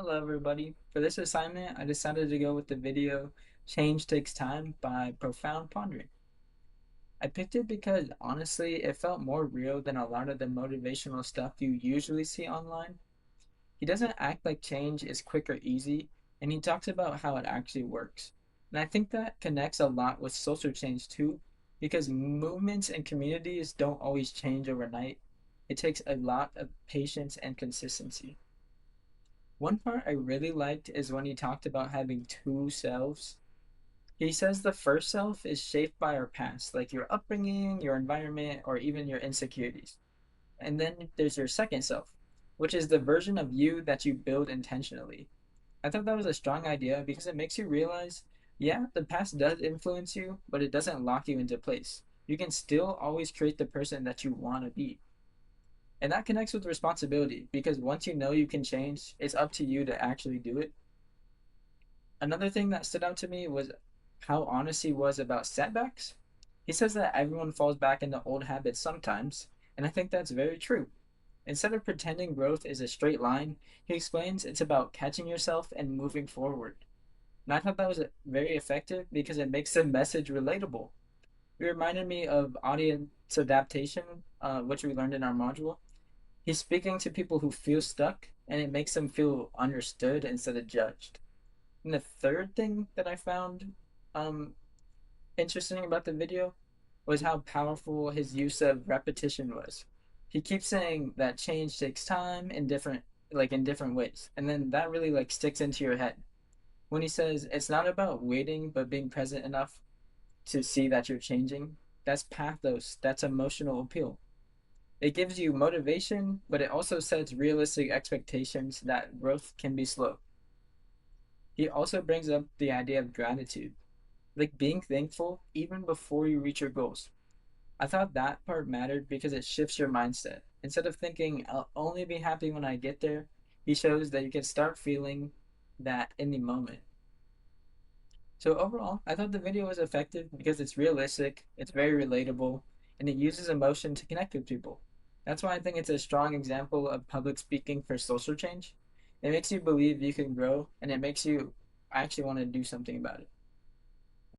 Hello, everybody. For this assignment, I decided to go with the video Change Takes Time by Profound Pondering. I picked it because honestly, it felt more real than a lot of the motivational stuff you usually see online. He doesn't act like change is quick or easy, and he talks about how it actually works. And I think that connects a lot with social change too, because movements and communities don't always change overnight. It takes a lot of patience and consistency. One part I really liked is when he talked about having two selves. He says the first self is shaped by our past, like your upbringing, your environment, or even your insecurities. And then there's your second self, which is the version of you that you build intentionally. I thought that was a strong idea because it makes you realize, yeah, the past does influence you, but it doesn't lock you into place. You can still always create the person that you want to be. And that connects with responsibility because once you know you can change, it's up to you to actually do it. Another thing that stood out to me was how honest he was about setbacks. He says that everyone falls back into old habits sometimes, and I think that's very true. Instead of pretending growth is a straight line, he explains it's about catching yourself and moving forward. And I thought that was very effective because it makes the message relatable. It reminded me of audience adaptation, which we learned in our module. He's speaking to people who feel stuck, and it makes them feel understood instead of judged. And the third thing that I found um, interesting about the video was how powerful his use of repetition was. He keeps saying that change takes time in different ways, and then that really like sticks into your head. When he says it's not about waiting but being present enough to see that you're changing, that's pathos, that's emotional appeal. It gives you motivation, but it also sets realistic expectations that growth can be slow. He also brings up the idea of gratitude, like being thankful even before you reach your goals. I thought that part mattered because it shifts your mindset. Instead of thinking, I'll only be happy when I get there, he shows that you can start feeling that in the moment. So overall, I thought the video was effective because it's realistic, it's very relatable, and it uses emotion to connect with people. That's why I think it's a strong example of public speaking for social change. It makes you believe you can grow, and it makes you actually want to do something about it.